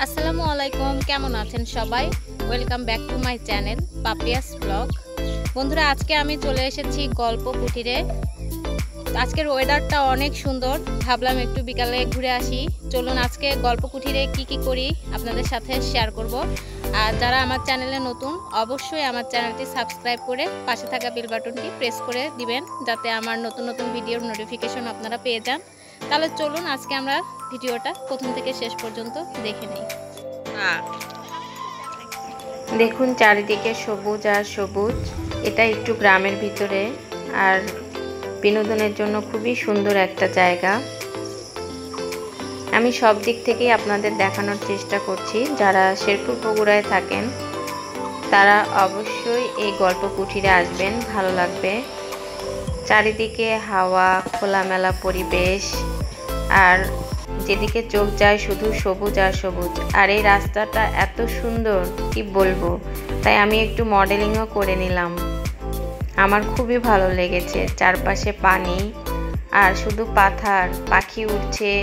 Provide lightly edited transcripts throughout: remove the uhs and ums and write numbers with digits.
আসসালামু আলাইকুম, কেমন আছেন সবাই? Welcome back to my channel Papiya's blog. বন্ধুরা, আজকে আমি চলে এসেছি গল্প কুঠিরে। আজকের ওয়েদারটা অনেক সুন্দর, ভাবলাম একটু বিকালে ঘুরে আসি। চলুন আজকে গল্প কুঠিরে কি করি আপনাদের সাথে শেয়ার করব। আর যারা আমার চ্যানেলে নতুন, অবশ্যই আমার চ্যানেলটি সাবস্ক্রাইব করে পাশে থাকা বেল বাটনটি প্রেস করে দিবেন, যাতে আমার নতুন নতুন ভিডিওর নোটিফিকেশন আপনারা পেয়ে যান। তাহলে চলুন আজকে আমরা ভিডিওটা প্রথম থেকে শেষ পর্যন্ত দেখে নিই। দেখুন চারিদিকে সবুজ আর সবুজ। এটা একটু গ্রামের ভিতরে, আর বিনোদনের জন্য খুবই সুন্দর একটা জায়গা। আমি সব দিক থেকেই আপনাদের দেখানোর চেষ্টা করছি। যারা শেরপুর বগুড়ায় থাকেন তারা অবশ্যই এই গল্প কুঠিরে আসবেন, ভালো লাগবে। চারিদিকে হাওয়া, খোলামেলা পরিবেশ, আর যেদিকে চোখ যায় শুধু সবুজ আর সবুজ। আর এই রাস্তাটা এত সুন্দর কি বলবো, তাই আমি একটু মডেলিংও করে নিলাম। আমার খুবই ভালো লেগেছে। চারপাশে পানি আর শুধু পাথর, পাখি উঠছে,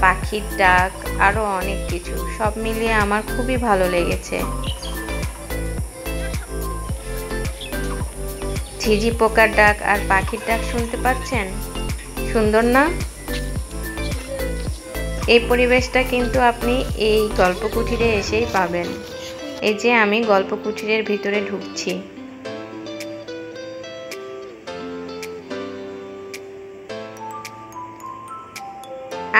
পাখির ডাক, আরও অনেক কিছু, সব মিলিয়ে আমার খুবই ভালো লেগেছে। ঝিঝি পোকার ডাক আর পাখির ডাক শুনতে পাচ্ছেন? সুন্দর না? এই পরিবেশটা কিন্তু আপনি এই গল্প কুঠিরে এসেই পাবেন। এই যে আমি গল্প কুঠিরের ভিতরে ঢুকছি।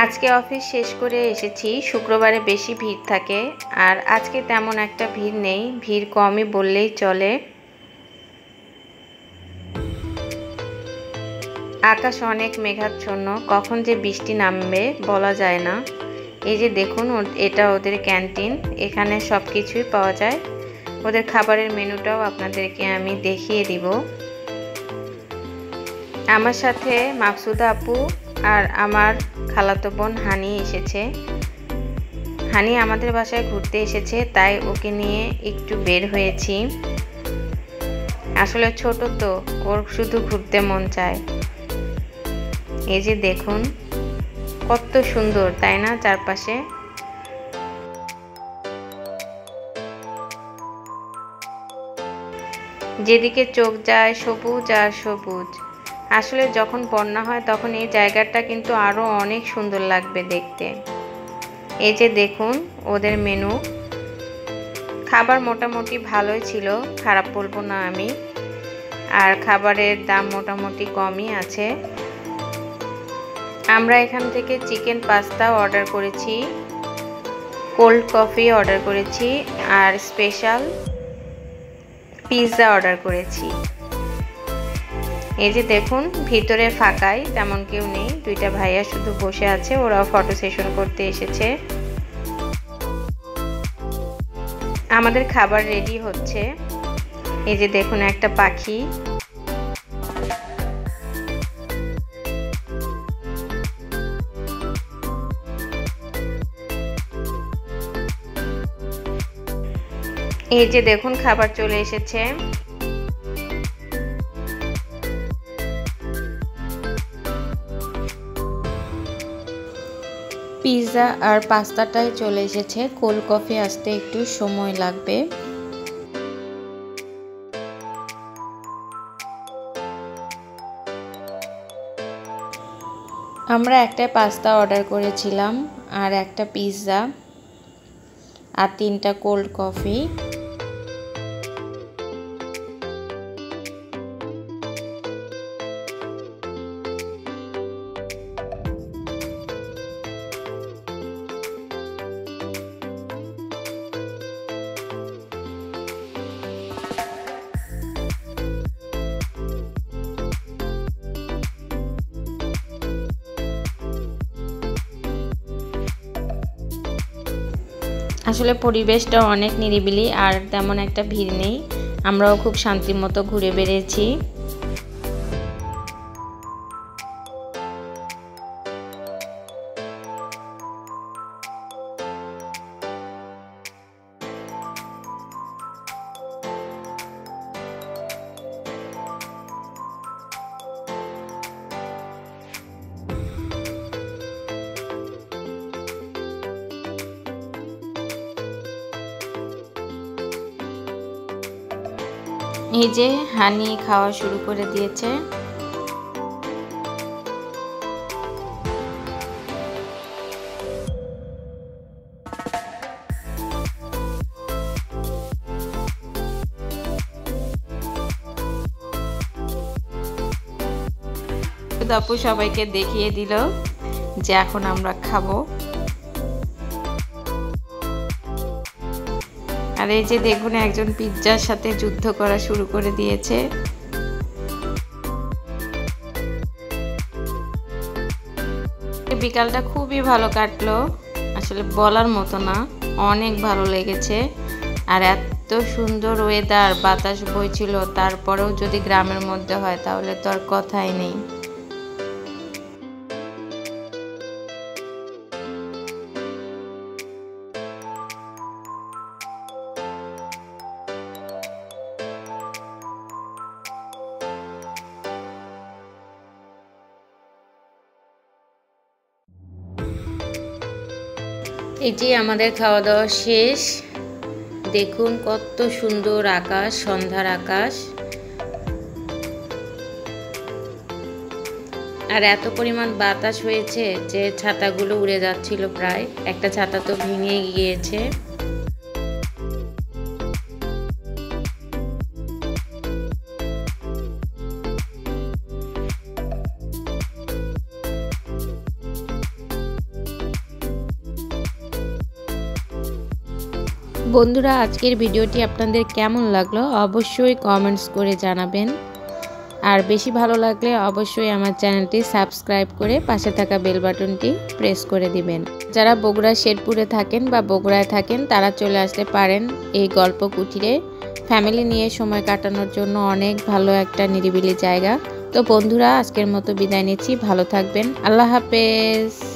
আজকে অফিস শেষ করে এসেছি। শুক্রবারে বেশি ভিড় থাকে, আর আজকে তেমন একটা ভিড় নেই, ভিড় কমই বললেই চলে। আকাশ অনেক মেঘাচ্ছন্ন, কখন যে বৃষ্টি নামবে বলা যায় না। এই যে দেখুন, এটা ওদের ক্যান্টিন, এখানে সব কিছুই পাওয়া যায়। ওদের খাবারের মেনুটাও আপনাদেরকে আমি দেখিয়ে দিব। আমার সাথে মাকসুদা আপু আর আমার খালাতো বোন হানি এসেছে। হানি আমাদের বাসায় ঘুরতে এসেছে, তাই ওকে নিয়ে একটু বের হয়েছি। আসলে ছোট তো, ওর শুধু ঘুরতে মন চায়। এই যে দেখুন কত সুন্দর, তাই না? চারপাশে যেদিকে চোখ যায় সবুজ আর সবুজ। আসলে যখন বন্যা হয় তখন এই জায়গাটা কিন্তু আরো অনেক সুন্দর লাগবে দেখতে। এই যে দেখুন ওদের মেনু। খাবার মোটামুটি ভালোই ছিল, খারাপ বলবো না আমি। আর খাবারের দাম মোটামুটি কমই আছে। আমরা এখান থেকে চিকেন পাস্তা অর্ডার করেছি, কোল্ড কফি অর্ডার করেছি, আর স্পেশাল পিৎজা অর্ডার করেছি। এই যে দেখুন ভিতরে ফাঁকাই, তেমন কেউ নেই, দুইটা ভাইয়া শুধু বসে আছে, ওরা ফটো সেশন করতে এসেছে। আমাদের খাবার রেডি হচ্ছে। এই যে দেখুন একটা পাখি। এই যে দেখুন খাবার চলে এসেছে। পিৎজা আর পাস্তাটাই চলে এসেছে। কোল্ড কফি আসতে একটু সময় লাগবে। আমরা একটা পাস্তা অর্ডার করেছিলাম, আর একটা পিৎজা, আর 3টা কোল্ড কফি। আসলে পরিবেশটা অনেক নিরিবিলি, আর তেমন একটা ভিড় নেই। আমরাও খুব শান্তির মতো ঘুরে বেড়িয়েছি। এই যে হানি খাওয়া শুরু করে দিয়েছে। আপু সবাইকে দেখিয়ে দিল যে এখন আমরা খাবো। আর এই যে দেখুন একজন পিৎজার সাথে যুদ্ধ করা শুরু করে দিয়েছে। বিকালটা খুবই ভালো কাটলো, আসলে বলার মতো না, অনেক ভালো লেগেছে। আর এত সুন্দর ওয়েদার, বাতাস বইছিল, তারপরেও যদি গ্রামের মধ্যে হয় তাহলে তো আর কথাই নেই। এটি আমাদের খাওয়া দাওয়া শেষ। দেখুন কত সুন্দর আকাশ, সন্ধ্যার আকাশ। আর এত পরিমাণ বাতাস হয়েছে যে ছাতাগুলো উড়ে যাচ্ছিল, প্রায় একটা ছাতা তো ভেঙে গিয়েছে। বন্ধুরা, আজকের ভিডিওটি আপনাদের কেমন লাগলো অবশ্যই কমেন্টস করে জানাবেন। আর বেশি ভালো লাগলে অবশ্যই আমার চ্যানেলটি সাবস্ক্রাইব করে পাশে থাকা বেল বাটনটি প্রেস করে দিবেন। যারা বগুড়া শেরপুরে থাকেন বা বগুড়ায় থাকেন তারা চলে আসতে পারেন এই গল্প কুঠিরে। ফ্যামিলি নিয়ে সময় কাটানোর জন্য অনেক ভালো একটা নিরিবিলি জায়গা। তো বন্ধুরা, আজকের মতো বিদায় নিচ্ছি। ভালো থাকবেন। আল্লাহ হাফেজ।